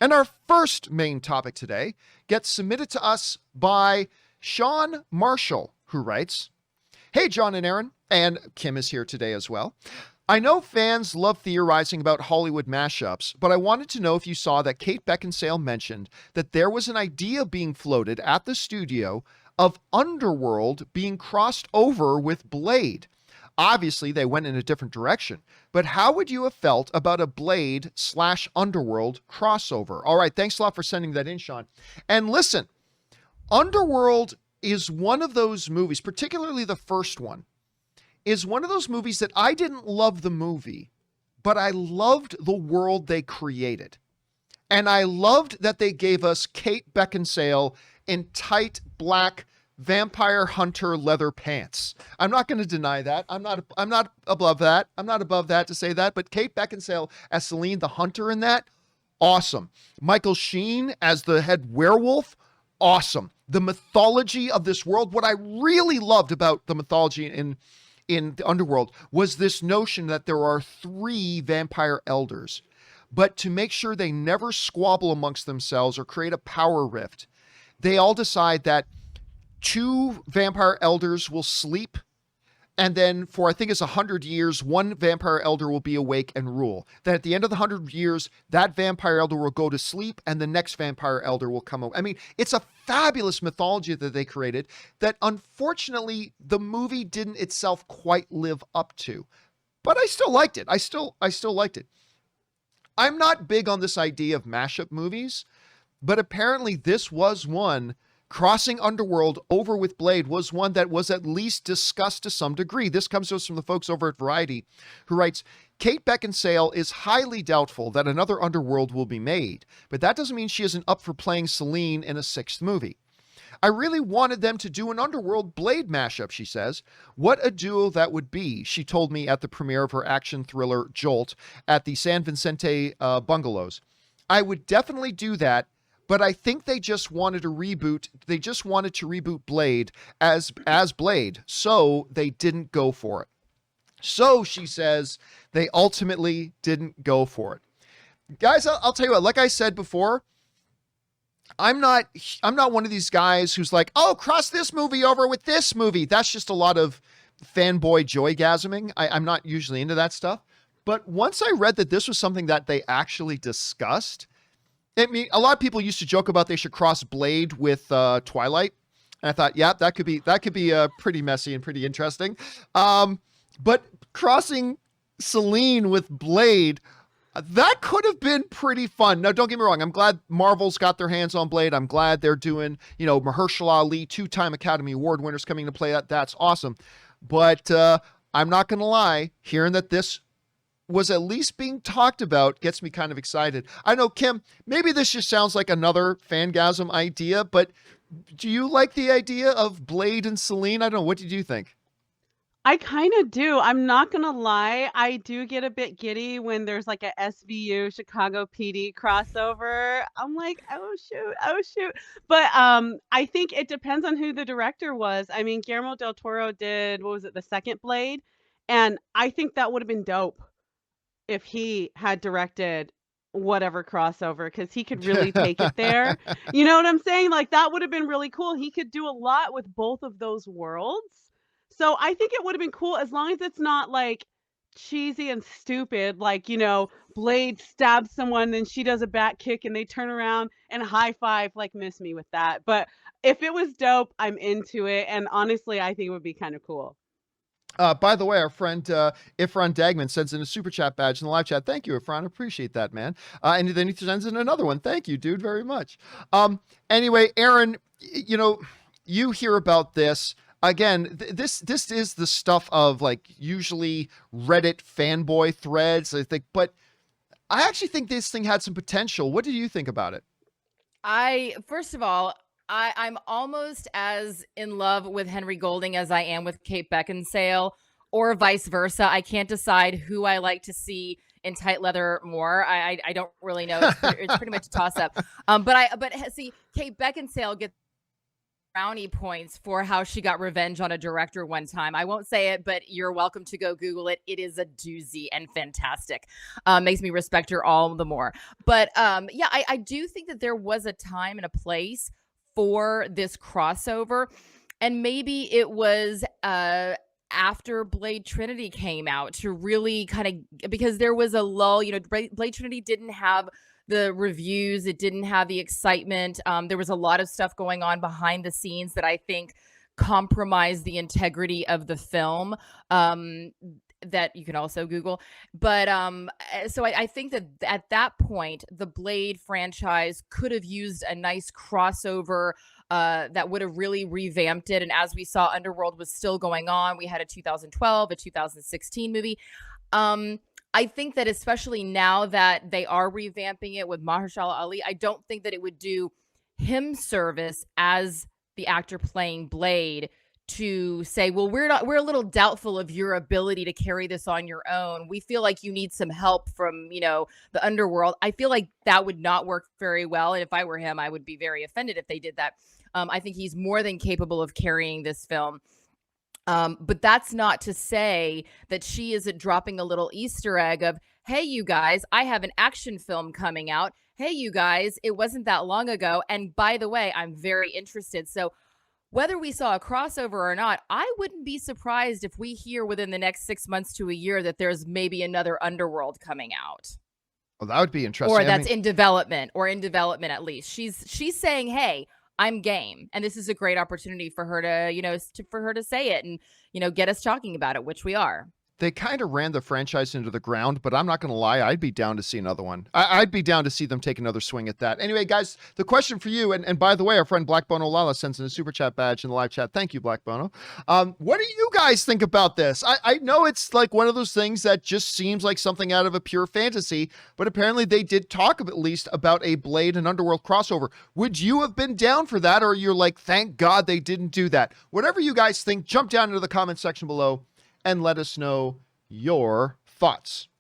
And our first main topic today gets submitted to us by Sean Marshall, who writes, "Hey, John and Erin," and Kim is here today as well. "I know fans love theorizing about Hollywood mashups, but I wanted to know if you saw that Kate Beckinsale mentioned that there was an idea being floated at the studio of Underworld being crossed over with Blade. Obviously, they went in a different direction, but how would you have felt about a Blade/Underworld crossover?" All right, thanks a lot for sending that in, Sean. And listen, Underworld is one of those movies, particularly the first one, is one of those movies that I didn't love the movie, but I loved the world they created. And I loved that they gave us Kate Beckinsale in tight black vampire hunter leather pants. I'm not going to deny that. I'm not above that. I'm not above that to say that, but Kate Beckinsale as Celine the Hunter in that, awesome. Michael Sheen as the head werewolf, awesome. The mythology of this world, what I really loved about the mythology in the Underworld was this notion that there are 3 vampire elders, but to make sure they never squabble amongst themselves or create a power rift, they all decide that 2 vampire elders will sleep, and then for I think it's 100 years, 1 vampire elder will be awake and rule. Then at the end of the 100 years, that vampire elder will go to sleep, and the next vampire elder will come out. I mean, it's a fabulous mythology that they created that unfortunately the movie didn't itself quite live up to. But I still liked it. I still liked it. I'm not big on this idea of mashup movies, but apparently this was one. Crossing Underworld over with Blade was one that was at least discussed to some degree. This comes to us from the folks over at Variety, who writes, "Kate Beckinsale is highly doubtful that another Underworld will be made, but that doesn't mean she isn't up for playing Celine in a 6th movie. I really wanted them to do an Underworld Blade mashup," she says. "What a duo that would be," she told me at the premiere of her action thriller Jolt at the San Vicente Bungalows. "I would definitely do that, but I think they just wanted to reboot. They just wanted to reboot Blade as Blade, so they didn't go for it." So she says they ultimately didn't go for it. Guys, I'll tell you what. Like I said before, I'm not one of these guys who's like, "Oh, cross this movie over with this movie." That's just a lot of fanboy joygasming. I'm not usually into that stuff. But once I read that this was something that they actually discussed. I mean, a lot of people used to joke about they should cross Blade with Twilight, and I thought, yeah, that could be pretty messy and pretty interesting. But crossing Celine with Blade, that could have been pretty fun. Now, don't get me wrong. I'm glad Marvel's got their hands on Blade. I'm glad they're doing, Mahershala Ali, 2-time Academy Award winners coming to play that. That's awesome. But I'm not going to lie, hearing that this was at least being talked about gets me kind of excited. I know, Kim, maybe this just sounds like another fangasm idea, but do you like the idea of Blade and Celine? I don't know. What did you think? I kind of do. I'm not gonna lie. I do get a bit giddy when there's like a SVU Chicago PD crossover. I'm like, oh shoot, oh shoot. But I think it depends on who the director was. I mean, Guillermo del Toro did, what was it, the second Blade? And I think that would have been dope if he had directed whatever crossover, because he could really take it there. You know what I'm saying? Like that would have been really cool. He could do a lot with both of those worlds. So I think it would have been cool as long as it's not like cheesy and stupid, like, Blade stabs someone, then she does a back kick and they turn around and high five, like miss me with that. But if it was dope, I'm into it. And honestly, I think it would be kind of cool. By the way, our friend Ifran Dagman sends in a super chat badge in the live chat. Thank you, Ifran. Appreciate that, man. And then he sends in another one. Thank you, dude, very much. Anyway, Erin, you hear about this. Again, this is the stuff of like usually Reddit fanboy threads, I think, but I actually think this thing had some potential. What did you think about it? First of all, I'm almost as in love with Henry Golding as I am with Kate Beckinsale, or vice versa. I can't decide who I like to see in tight leather more. I don't really know. It's pretty much a toss up. But see, Kate Beckinsale gets brownie points for how she got revenge on a director one time. I won't say it, but you're welcome to go Google it. It is a doozy and fantastic. Makes me respect her all the more. But yeah, I do think that there was a time and a place for this crossover. And maybe it was after Blade Trinity came out to really kind of, because there was a lull, Blade Trinity didn't have the reviews, it didn't have the excitement. There was a lot of stuff going on behind the scenes that I think compromised the integrity of the film. That you can also Google. But so I think that at that point, the Blade franchise could have used a nice crossover that would have really revamped it. And as we saw, Underworld was still going on. We had a 2012, a 2016 movie. I think that especially now that they are revamping it with Marshal Ali, I don't think that it would do him service as the actor playing Blade to say, well, we're a little doubtful of your ability to carry this on your own. We feel like you need some help from, the Underworld. I feel like that would not work very well. And if I were him, I would be very offended if they did that. I think he's more than capable of carrying this film. But that's not to say that she isn't dropping a little Easter egg of, hey, you guys, I have an action film coming out. Hey, you guys, it wasn't that long ago. And by the way, I'm very interested. So whether we saw a crossover or not, I wouldn't be surprised if we hear within the next 6 months to a year that there's maybe another Underworld coming out. Well, that would be interesting. Or that's in development, at least. She's saying, hey, I'm game. And this is a great opportunity for her to, for her to say it and, get us talking about it, which we are. They kind of ran the franchise into the ground, but I'm not going to lie. I'd be down to see another one. I'd be down to see them take another swing at that. Anyway, guys, the question for you, and by the way, our friend Black Bono Lala sends in a super chat badge in the live chat. Thank you, Black Bono. What do you guys think about this? I know it's like one of those things that just seems like something out of a pure fantasy, but apparently they did talk at least about a Blade and Underworld crossover. Would you have been down for that, or you're like, thank God they didn't do that? Whatever you guys think, jump down into the comment section below and let us know your thoughts.